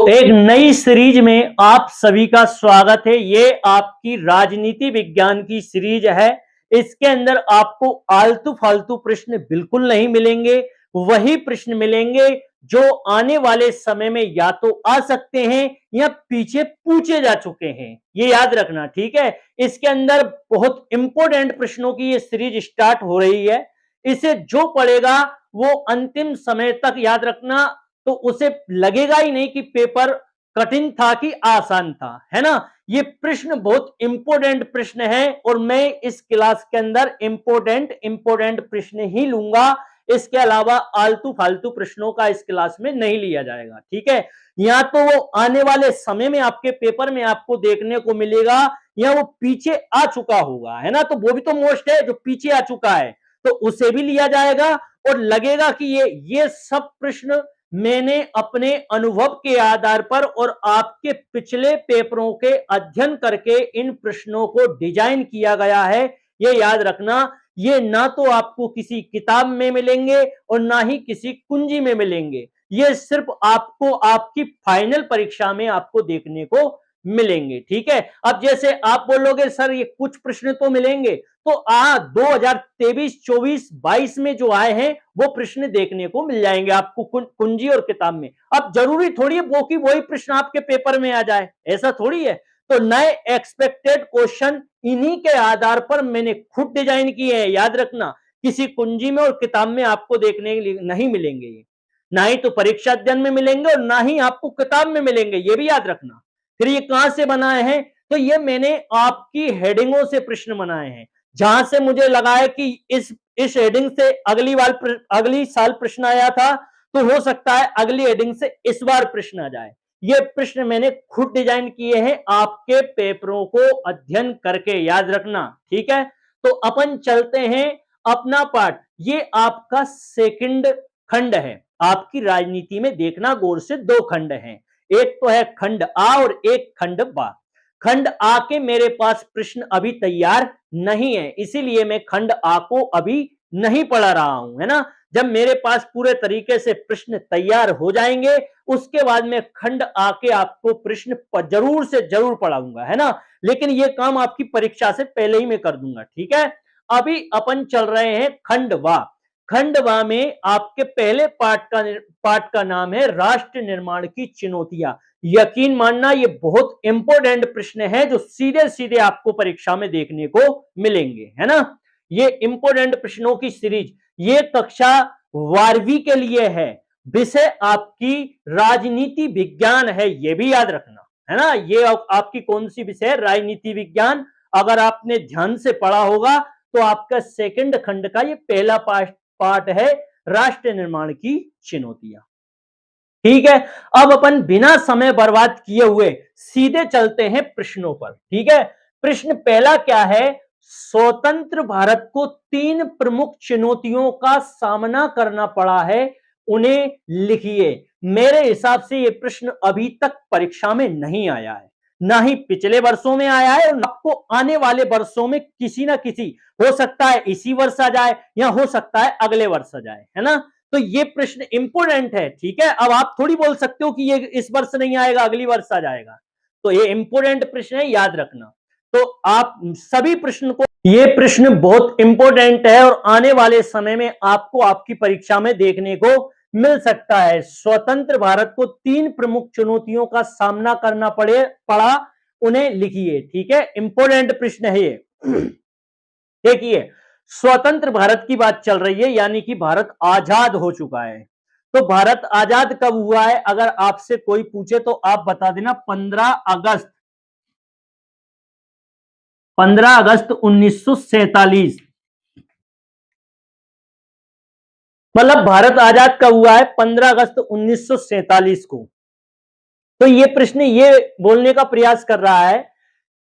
एक नई सीरीज में आप सभी का स्वागत है। ये आपकी राजनीति विज्ञान की सीरीज है। इसके अंदर आपको आलतू फालतू प्रश्न बिल्कुल नहीं मिलेंगे। वही प्रश्न मिलेंगे जो आने वाले समय में या तो आ सकते हैं या पीछे पूछे जा चुके हैं। ये याद रखना, ठीक है। इसके अंदर बहुत इंपॉर्टेंट प्रश्नों की ये सीरीज स्टार्ट हो रही है। इसे जो पढ़ेगा वो अंतिम समय तक याद रखना, तो उसे लगेगा ही नहीं कि पेपर कठिन था कि आसान था, है ना। ये प्रश्न बहुत इंपॉर्टेंट प्रश्न है और मैं इस क्लास के अंदर इंपॉर्टेंट प्रश्न ही लूंगा। इसके अलावा आलतू फालतू प्रश्नों का इस क्लास में नहीं लिया जाएगा, ठीक है। या तो वो आने वाले समय में आपके पेपर में आपको देखने को मिलेगा या वो पीछे आ चुका होगा, है ना। तो वो भी तो मोस्ट है जो पीछे आ चुका है, तो उसे भी लिया जाएगा। और लगेगा कि ये सब प्रश्न मैंने अपने अनुभव के आधार पर और आपके पिछले पेपरों के अध्ययन करके इन प्रश्नों को डिजाइन किया गया है। ये याद रखना, ये ना तो आपको किसी किताब में मिलेंगे और ना ही किसी कुंजी में मिलेंगे। ये सिर्फ आपको आपकी फाइनल परीक्षा में आपको देखने को मिलेंगे, ठीक है। अब जैसे आप बोलोगे सर ये कुछ प्रश्न तो मिलेंगे, तो 2023, 24, 22 में जो आए हैं वो प्रश्न देखने को मिल जाएंगे आपको कुंजी और किताब में। अब जरूरी थोड़ी है वो कि वही प्रश्न आपके पेपर में आ जाए, ऐसा थोड़ी है। तो नए एक्सपेक्टेड क्वेश्चन इन्हीं के आधार पर मैंने खुद डिजाइन किए हैं, याद रखना। किसी कुंजी में और किताब में आपको देखने नहीं मिलेंगे ये, ना ही तो परीक्षा अध्ययन में मिलेंगे और ना ही आपको किताब में मिलेंगे, ये भी याद रखना। फिर ये कहां से बनाए हैं? तो ये मैंने आपकी हेडिंगों से प्रश्न बनाए हैं, जहां से मुझे लगा है कि इस हेडिंग से अगली साल प्रश्न आया था, तो हो सकता है अगली हेडिंग से इस बार प्रश्न आ जाए। ये प्रश्न मैंने खुद डिजाइन किए हैं आपके पेपरों को अध्ययन करके, याद रखना, ठीक है। तो अपन चलते हैं अपना पार्ट। ये आपका सेकंड खंड है। आपकी राजनीति में देखना गौर से दो खंड हैं, एक तो है खंड आ और एक खंड बा। खंड आ के मेरे पास प्रश्न अभी तैयार नहीं है, इसीलिए मैं खंड आ को अभी नहीं पढ़ा रहा हूं, है ना। जब मेरे पास पूरे तरीके से प्रश्न तैयार हो जाएंगे उसके बाद मैं खंड आ के आपको प्रश्न जरूर से जरूर पढ़ाऊंगा, है ना। लेकिन यह काम आपकी परीक्षा से पहले ही मैं कर दूंगा, ठीक है। अभी अपन चल रहे हैं खंड वा। खंड वा में आपके पहले पार्ट का नाम है राष्ट्र निर्माण की चुनौतियां। यकीन मानना ये बहुत इंपॉर्टेंट प्रश्न है जो सीधे सीधे आपको परीक्षा में देखने को मिलेंगे, है ना। ये इंपॉर्टेंट प्रश्नों की सीरीज ये कक्षा 12वीं के लिए है। विषय आपकी राजनीति विज्ञान है, ये भी याद रखना, है ना। ये आपकी कौन सी विषय? राजनीति विज्ञान। अगर आपने ध्यान से पढ़ा होगा तो आपका सेकंड खंड का ये पहला पार्ट है राष्ट्र निर्माण की चुनौतियां, ठीक है। अब अपन बिना समय बर्बाद किए हुए सीधे चलते हैं प्रश्नों पर, ठीक है। प्रश्न पहला क्या है? स्वतंत्र भारत को 3 प्रमुख चुनौतियों का सामना करना पड़ा है, उन्हें लिखिए। मेरे हिसाब से यह प्रश्न अभी तक परीक्षा में नहीं आया है, ना ही पिछले वर्षों में आया है और आपको आने वाले वर्षों में किसी ना किसी, हो सकता है इसी वर्ष आ जाए या हो सकता है अगले वर्ष आ जाए, है ना। तो ये प्रश्न इंपोर्टेंट है, ठीक है। अब आप थोड़ी बोल सकते हो कि ये इस वर्ष नहीं आएगा अगली वर्ष आ जाएगा, तो ये इंपोर्टेंट प्रश्न है, याद रखना। तो आप सभी प्रश्न को, ये प्रश्न बहुत इंपोर्टेंट है और आने वाले समय में आपको आपकी परीक्षा में देखने को मिल सकता है। स्वतंत्र भारत को 3 प्रमुख चुनौतियों का सामना करना पड़ा, उन्हें लिखिए, ठीक है। इंपोर्टेंट प्रश्न है ये। देखिए, स्वतंत्र भारत की बात चल रही है, यानी कि भारत आजाद हो चुका है। तो भारत आजाद कब हुआ है? अगर आपसे कोई पूछे तो आप बता देना 15 अगस्त 1947। मतलब भारत आजाद कब हुआ है? 15 अगस्त 1947 को। तो ये प्रश्न ये बोलने का प्रयास कर रहा है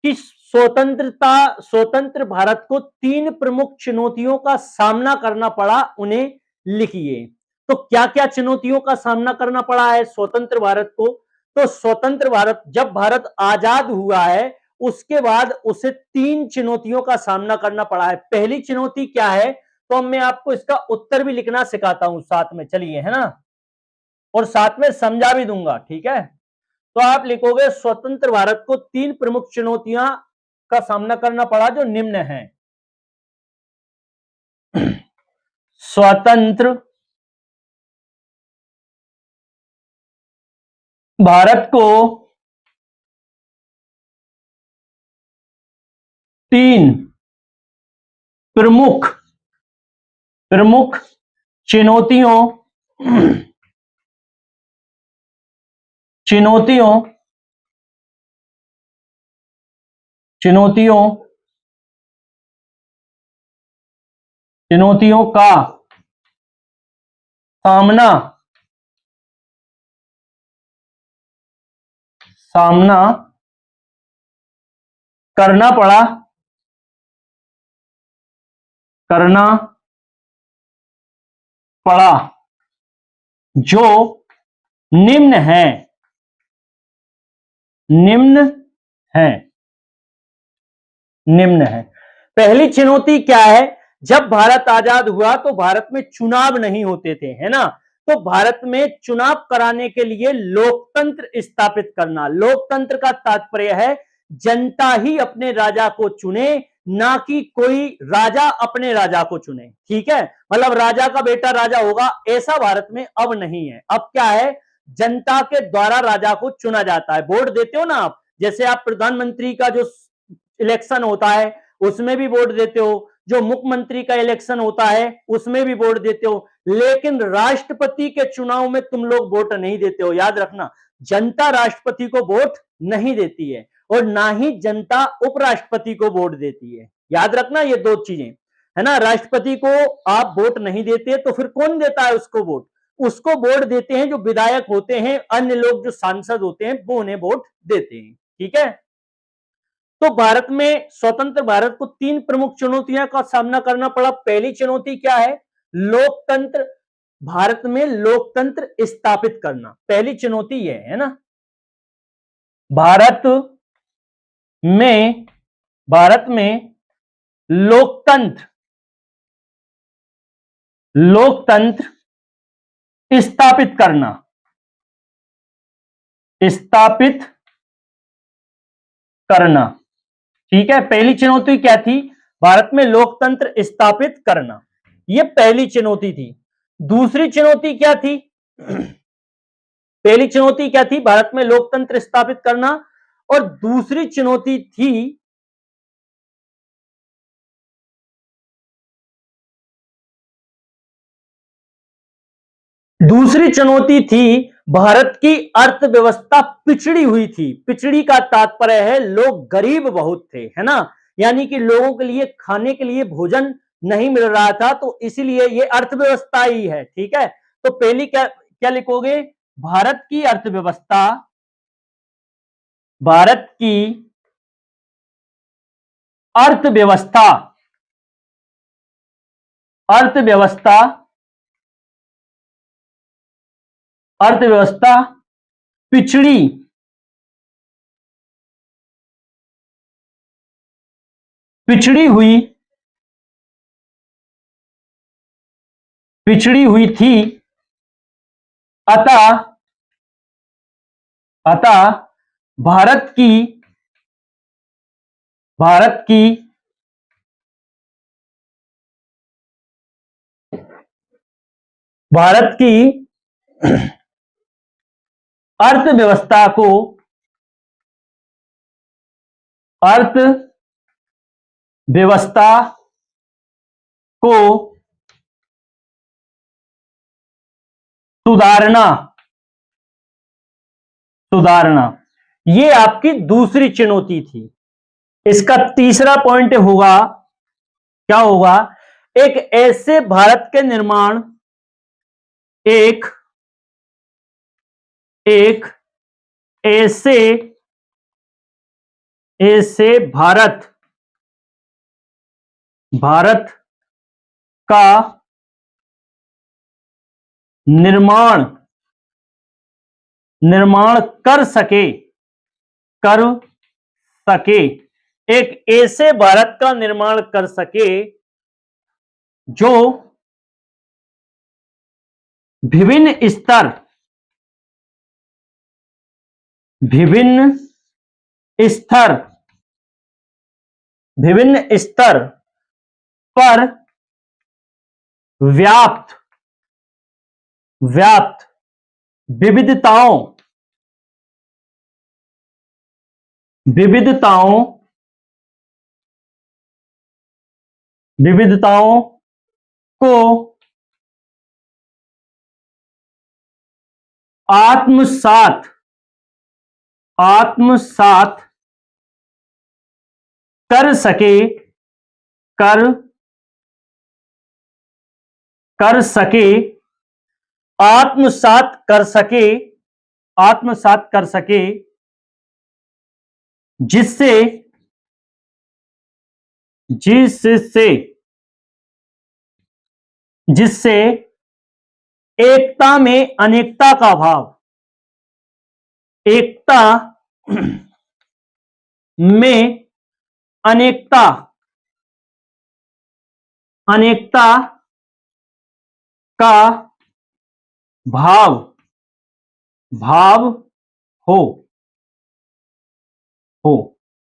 कि स्वतंत्र भारत को 3 प्रमुख चुनौतियों का सामना करना पड़ा, उन्हें लिखिए। तो क्या क्या चुनौतियों का सामना करना पड़ा है स्वतंत्र भारत को? तो स्वतंत्र भारत, जब भारत आजाद हुआ है उसके बाद उसे 3 चुनौतियों का सामना करना पड़ा है। पहली चुनौती क्या है? तो मैं आपको इसका उत्तर भी लिखना सिखाता हूं साथ में, चलिए, है ना, और साथ में समझा भी दूंगा, ठीक है। तो आप लिखोगे स्वतंत्र भारत को 3 प्रमुख चुनौतियां का सामना करना पड़ा जो निम्न है। स्वतंत्र भारत को 3 प्रमुख प्रमुख चुनौतियों चुनौतियों चुनौतियों चुनौतियों का सामना सामना करना पड़ा जो निम्न है निम्न है निम्न है। पहली चुनौती क्या है? जब भारत आजाद हुआ तो भारत में चुनाव नहीं होते थे, है ना। तो भारत में चुनाव कराने के लिए लोकतंत्र स्थापित करना। लोकतंत्र का तात्पर्य है जनता ही अपने राजा को चुने, ना कि कोई राजा अपने राजा को चुने। ठीक है, मतलब राजा का बेटा राजा होगा ऐसा भारत में अब नहीं है। अब क्या है, जनता के द्वारा राजा को चुना जाता है। वोट देते हो ना आप, जैसे आप प्रधानमंत्री का जो इलेक्शन होता है उसमें भी वोट देते हो, जो मुख्यमंत्री का इलेक्शन होता है उसमें भी वोट देते हो, लेकिन राष्ट्रपति के चुनाव में तुम लोग वोट नहीं देते हो। याद रखना, जनता राष्ट्रपति को वोट नहीं देती है और ना ही जनता उपराष्ट्रपति को वोट देती है। याद रखना ये दो चीजें, है ना। राष्ट्रपति को आप वोट नहीं देते तो फिर कौन देता है उसको वोट? उसको वोट देते हैं जो विधायक होते हैं, अन्य लोग जो सांसद होते हैं वो उन्हें वोट देते हैं। ठीक है, तो भारत में स्वतंत्र भारत को 3 प्रमुख चुनौतियों का सामना करना पड़ा। पहली चुनौती क्या है? लोकतंत्र, भारत में लोकतंत्र स्थापित करना। पहली चुनौती यह है ना, भारत में भारत में लोकतंत्र लोकतंत्र स्थापित करना। ठीक है, पहली चुनौती क्या थी? भारत में लोकतंत्र स्थापित करना, यह पहली चुनौती थी। दूसरी चुनौती क्या थी? पहली चुनौती क्या थी? भारत में लोकतंत्र स्थापित करना, और दूसरी चुनौती थी भारत की अर्थव्यवस्था पिछड़ी हुई थी। पिछड़ी का तात्पर्य है लोग गरीब बहुत थे, है ना, यानी कि लोगों के लिए खाने के लिए भोजन नहीं मिल रहा था, तो इसीलिए ये अर्थव्यवस्था ही है। ठीक है, तो पहली क्या क्या लिखोगे? भारत की अर्थव्यवस्था भारत की अर्थव्यवस्था अर्थव्यवस्था अर्थव्यवस्था पिछड़ी पिछड़ी हुई पिछड़ी हुई थी। अतः अतः भारत की भारत की भारत की अर्थव्यवस्था को अर्थव्यवस्था को सुधारना सुधारना ये आपकी दूसरी चुनौती थी। इसका तीसरा पॉइंट होगा, क्या होगा? एक ऐसे भारत के निर्माण एक एक ऐसे ऐसे भारत का निर्माण निर्माण कर सके एक ऐसे भारत का निर्माण कर सके जो विभिन्न स्तर विभिन्न स्तर विभिन्न स्तर पर व्याप्त व्याप्त विविधताओं विविधताओं विविधताओं को आत्मसात आत्मसात कर सके कर कर सके आत्मसात कर सके आत्मसात कर सके जिससे जिससे जिससे एकता में अनेकता का भाव एकता में अनेकता अनेकता का भाव भाव हो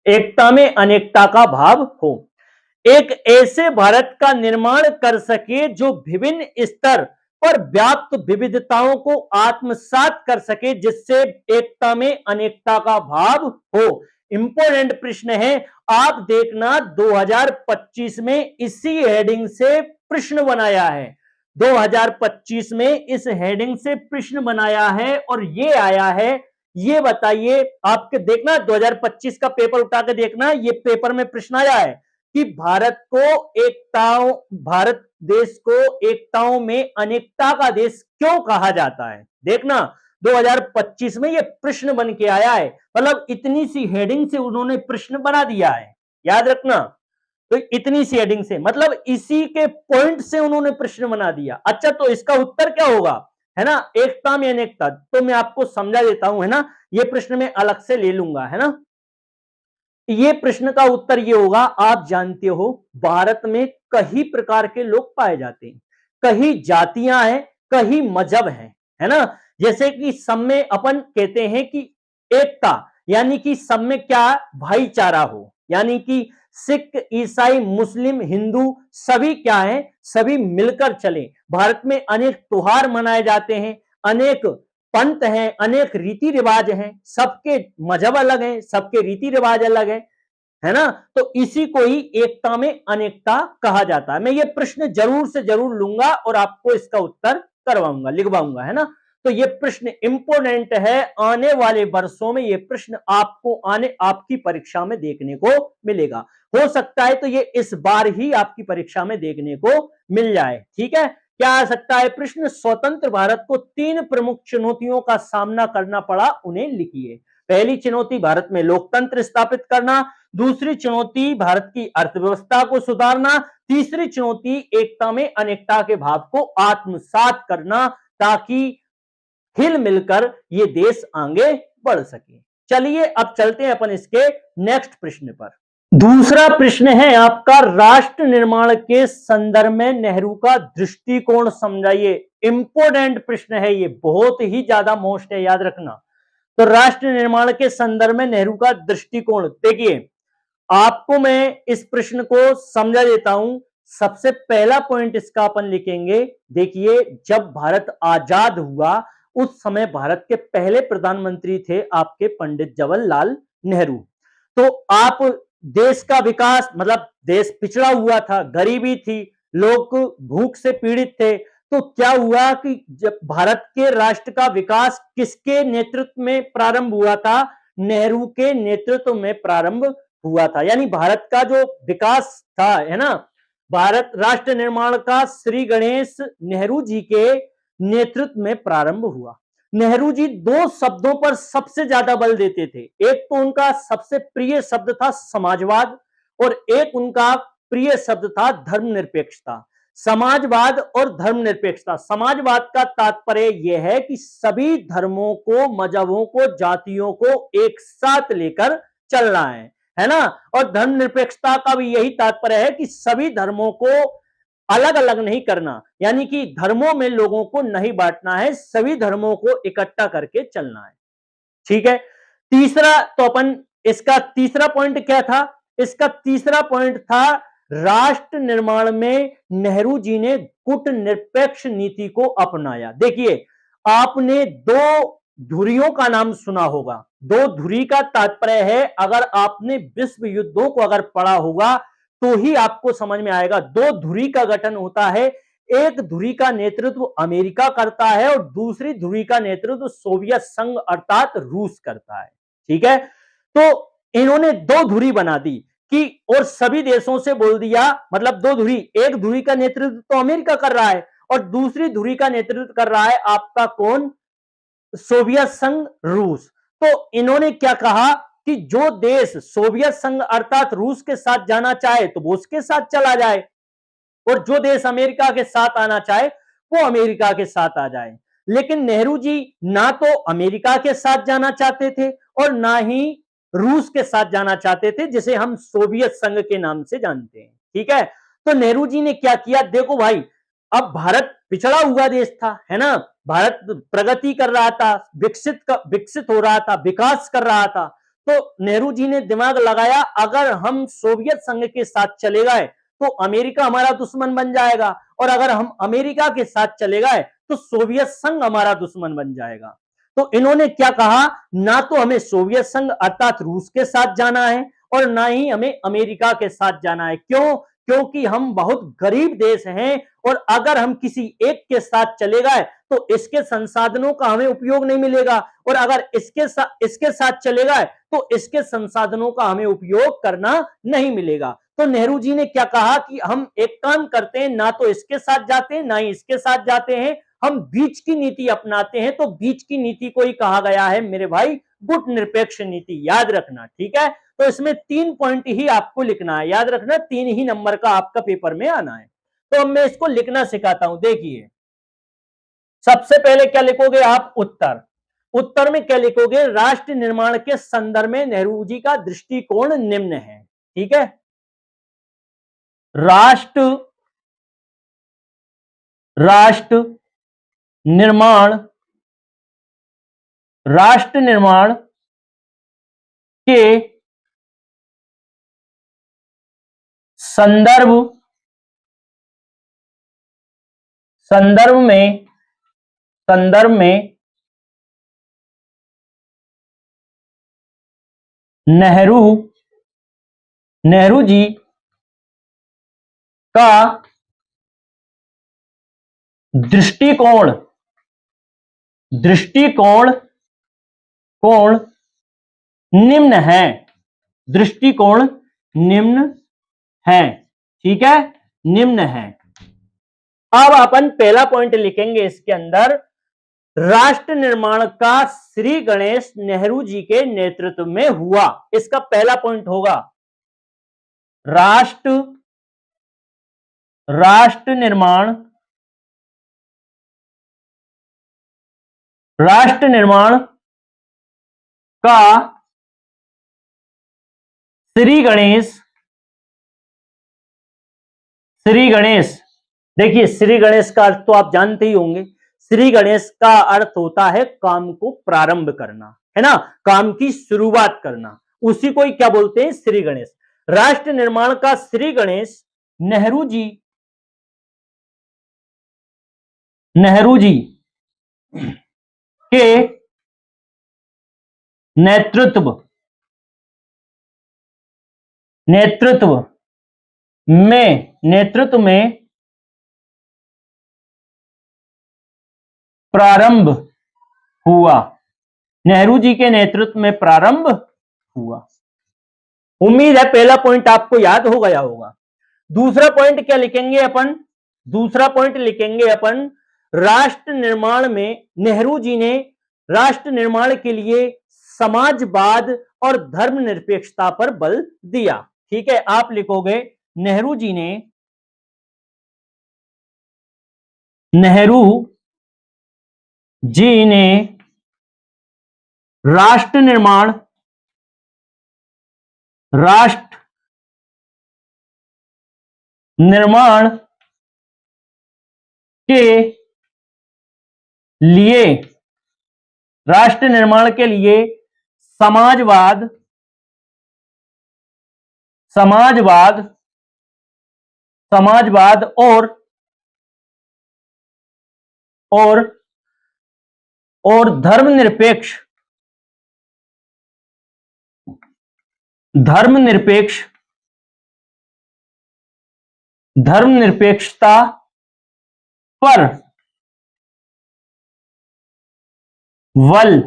एकता में अनेकता का भाव हो एक ऐसे भारत का निर्माण कर सके जो विभिन्न स्तर पर व्याप्त विविधताओं को आत्मसात कर सके जिससे एकता में अनेकता का भाव हो। इंपॉर्टेंट प्रश्न है, आप देखना 2025 में इसी हेडिंग से प्रश्न बनाया है। 2025 में इस हेडिंग से प्रश्न बनाया है और ये आया है। ये बताइए, आपके देखना 2025 का पेपर उठा के देखना, ये पेपर में प्रश्न आया है कि भारत देश को एकताओं में अनेकता का देश क्यों कहा जाता है। देखना 2025 में ये प्रश्न बन के आया है, मतलब इतनी सी हेडिंग से उन्होंने प्रश्न बना दिया है, याद रखना। तो इतनी सी हेडिंग से मतलब इसी के पॉइंट से उन्होंने प्रश्न बना दिया। अच्छा, तो इसका उत्तर क्या होगा, है ना, एकता में अनेकता। तो मैं आपको समझा देता हूं, है ना, ये प्रश्न मैं अलग से ले लूंगा, है ना। ये प्रश्न का उत्तर ये होगा, आप जानते हो भारत में कई प्रकार के लोग पाए जाते हैं, कई जातियां हैं, कई मजहब हैं, है ना। जैसे कि सब में अपन कहते हैं कि एकता, यानी कि सब में क्या भाईचारा हो, यानी कि सिख, ईसाई, मुस्लिम, हिंदू सभी क्या है, सभी मिलकर चले। भारत में अनेक त्योहार मनाए जाते हैं, अनेक पंथ हैं, अनेक रीति रिवाज हैं, सबके मजहब अलग हैं, सबके रीति रिवाज अलग है ना। तो इसी को ही एकता में अनेकता कहा जाता है। मैं ये प्रश्न जरूर से जरूर लूंगा और आपको इसका उत्तर करवाऊंगा, लिखवाऊंगा, है ना। तो ये प्रश्न इंपोर्टेंट है, आने वाले वर्षों में ये प्रश्न आपको आपकी परीक्षा में देखने को मिलेगा। हो सकता है तो ये इस बार ही आपकी परीक्षा में देखने को मिल जाए। ठीक है, क्या आ सकता है प्रश्न, स्वतंत्र भारत को 3 प्रमुख चुनौतियों का सामना करना पड़ा, उन्हें लिखिए। पहली चुनौती भारत में लोकतंत्र स्थापित करना, दूसरी चुनौती भारत की अर्थव्यवस्था को सुधारना, तीसरी चुनौती एकता में अनेकता के भाव को आत्मसात करना, ताकि हिल मिलकर ये देश आगे बढ़ सके। चलिए अब चलते हैं अपन इसके नेक्स्ट प्रश्न पर। दूसरा प्रश्न है आपका, राष्ट्र निर्माण के संदर्भ में नेहरू का दृष्टिकोण समझाइए। इंपोर्टेंट प्रश्न है ये, बहुत ही ज्यादा मोस्ट है, याद रखना। तो राष्ट्र निर्माण के संदर्भ में नेहरू का दृष्टिकोण, देखिए आपको मैं इस प्रश्न को समझा देता हूं। सबसे पहला पॉइंट इसका अपन लिखेंगे, देखिए जब भारत आजाद हुआ उस समय भारत के पहले प्रधानमंत्री थे आपके पंडित जवाहरलाल नेहरू। तो आप देश का विकास, मतलब देश पिछड़ा हुआ था, गरीबी थी, लोग भूख से पीड़ित थे। तो क्या हुआ कि जब भारत के राष्ट्र का विकास किसके नेतृत्व में प्रारंभ हुआ था, नेहरू के नेतृत्व में प्रारंभ हुआ था। यानी भारत का जो विकास था, है ना, भारत राष्ट्र निर्माण का श्री गणेश नेहरू जी के नेतृत्व में प्रारंभ हुआ। नेहरू जी 2 शब्दों पर सबसे ज्यादा बल देते थे। एक तो उनका सबसे प्रिय शब्द था समाजवाद और एक उनका प्रिय शब्द था धर्मनिरपेक्षता। समाजवाद और धर्मनिरपेक्षता, समाजवाद का तात्पर्य यह है कि सभी धर्मों को, मजहबों को, जातियों को एक साथ लेकर चलना है ना। और धर्मनिरपेक्षता का भी यही तात्पर्य है कि सभी धर्मों को अलग अलग नहीं करना, यानी कि धर्मों में लोगों को नहीं बांटना है, सभी धर्मों को इकट्ठा करके चलना है। ठीक है, तीसरा तो अपन, इसका तीसरा पॉइंट क्या था? इसका तीसरा पॉइंट था राष्ट्र निर्माण में नेहरू जी ने गुटनिरपेक्ष नीति को अपनाया। देखिए, आपने दो धुरियों का नाम सुना होगा। दो धुरी का तात्पर्य है, अगर आपने विश्व युद्धों को अगर पढ़ा होगा तो ही आपको समझ में आएगा। दो धुरी का गठन होता है, एक धुरी का नेतृत्व अमेरिका करता है और दूसरी धुरी का नेतृत्व सोवियत संघ अर्थात रूस करता है। ठीक है, तो इन्होंने दो धुरी बना दी कि, और सभी देशों से बोल दिया, मतलब दो धुरी, एक धुरी का नेतृत्व तो अमेरिका कर रहा है और दूसरी धुरी का नेतृत्व कर रहा है आपका कौन? सोवियत संघ रूस। तो इन्होंने क्या कहा कि जो देश सोवियत संघ अर्थात रूस के साथ जाना चाहे तो वो उसके साथ चला जाए, और जो देश अमेरिका के साथ आना चाहे वो अमेरिका के साथ आ जाए। लेकिन नेहरू जी ना तो अमेरिका के साथ जाना चाहते थे और ना ही रूस के साथ जाना चाहते थे, जिसे हम सोवियत संघ के नाम से जानते हैं। ठीक है, तो नेहरू जी ने क्या किया? देखो भाई, अब भारत पिछड़ा हुआ देश था, है ना, भारत प्रगति कर रहा था, विकसित हो रहा था, विकास कर रहा था। तो नेहरू जी ने दिमाग लगाया, अगर हम सोवियत संघ के साथ चले गए तो अमेरिका हमारा दुश्मन बन जाएगा, और अगर हम अमेरिका के साथ चले गए तो सोवियत संघ हमारा दुश्मन बन जाएगा। तो इन्होंने क्या कहा? ना तो हमें सोवियत संघ अर्थात रूस के साथ जाना है और ना ही हमें अमेरिका के साथ जाना है। क्यों? क्योंकि हम बहुत गरीब देश हैं, और अगर हम किसी एक के साथ चले गए तो इसके संसाधनों का हमें उपयोग नहीं मिलेगा, और अगर इसके साथ चले गए तो इसके संसाधनों का हमें उपयोग करना नहीं मिलेगा। तो नेहरू जी ने क्या कहा कि हम एक काम करते हैं, ना तो इसके साथ जाते हैं ना ही इसके साथ जाते हैं, हम बीच की नीति अपनाते हैं। तो बीच की नीति को ही कहा गया है मेरे भाई गुटनिरपेक्ष नीति, याद रखना। ठीक है, तो इसमें 3 पॉइंट ही आपको लिखना है, याद रखना, 3 ही नंबर का आपका पेपर में आना है। तो अब मैं इसको लिखना सिखाता हूं। देखिए, सबसे पहले क्या लिखोगे आप? उत्तर। उत्तर में क्या लिखोगे? राष्ट्र निर्माण के संदर्भ में नेहरू जी का दृष्टिकोण निम्न है। ठीक है, राष्ट्र राष्ट्र निर्माण राष्ट्र निर्माण के संदर्भ संदर्भ में नेहरू जी का दृष्टिकोण कोण निम्न है। दृष्टिकोण निम्न है। ठीक है, निम्न है। अब अपन पहला पॉइंट लिखेंगे इसके अंदर, राष्ट्र निर्माण का श्री गणेश नेहरू जी के नेतृत्व में हुआ। इसका पहला पॉइंट होगा राष्ट्र निर्माण का श्री गणेश। देखिए, श्री गणेश का अर्थ तो आप जानते ही होंगे। श्री गणेश का अर्थ होता है काम को प्रारंभ करना, है ना, काम की शुरुआत करना, उसी को ही क्या बोलते हैं? श्री गणेश। राष्ट्र निर्माण का श्री गणेश नेहरू जी के नेतृत्व में प्रारंभ हुआ। नेहरू जी के नेतृत्व में प्रारंभ हुआ। उम्मीद है पहला पॉइंट आपको याद हो गया होगा। दूसरा पॉइंट क्या लिखेंगे अपन? दूसरा पॉइंट लिखेंगे अपन, राष्ट्र निर्माण में नेहरू जी ने राष्ट्र निर्माण के लिए समाजवाद और धर्मनिरपेक्षता पर बल दिया। ठीक है, आप लिखोगे नेहरू जी ने राष्ट्र निर्माण के लिए समाजवाद, समाजवाद, समाजवाद और धर्मनिरपेक्ष, धर्मनिरपेक्ष, धर्मनिरपेक्षता पर बल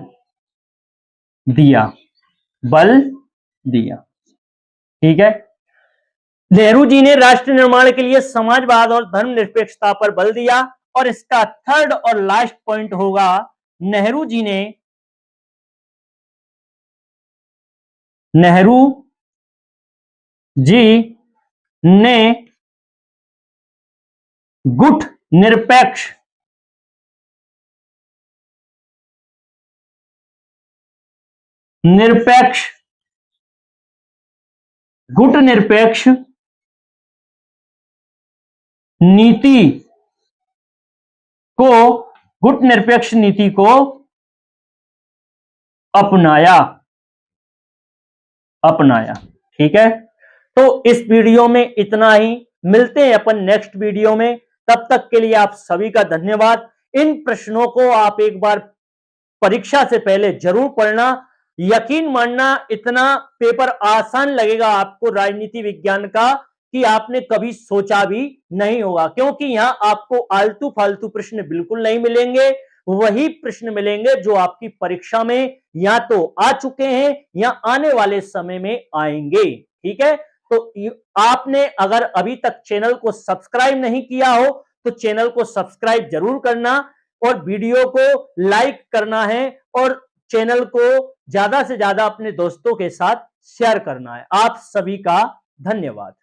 दिया, बल दिया। ठीक है, नेहरू जी ने राष्ट्र निर्माण के लिए समाजवाद और धर्मनिरपेक्षता पर बल दिया। और इसका थर्ड और लास्ट पॉइंट होगा, नेहरू जी ने गुट निरपेक्ष, गुट निरपेक्ष नीति को, गुट निरपेक्ष नीति को अपनाया, अपनाया। ठीक है, तो इस वीडियो में इतना ही, मिलते हैं अपन नेक्स्ट वीडियो में। तब तक के लिए आप सभी का धन्यवाद। इन प्रश्नों को आप एक बार परीक्षा से पहले जरूर पढ़ना। यकीन मानना, इतना पेपर आसान लगेगा आपको राजनीति विज्ञान का कि आपने कभी सोचा भी नहीं होगा, क्योंकि यहां आपको आलतू फालतू प्रश्न बिल्कुल नहीं मिलेंगे। वही प्रश्न मिलेंगे जो आपकी परीक्षा में या तो आ चुके हैं या आने वाले समय में आएंगे। ठीक है, तो आपने अगर अभी तक चैनल को सब्सक्राइब नहीं किया हो तो चैनल को सब्सक्राइब जरूर करना और वीडियो को लाइक करना है और चैनल को ज्यादा से ज्यादा अपने दोस्तों के साथ शेयर करना है। आप सभी का धन्यवाद।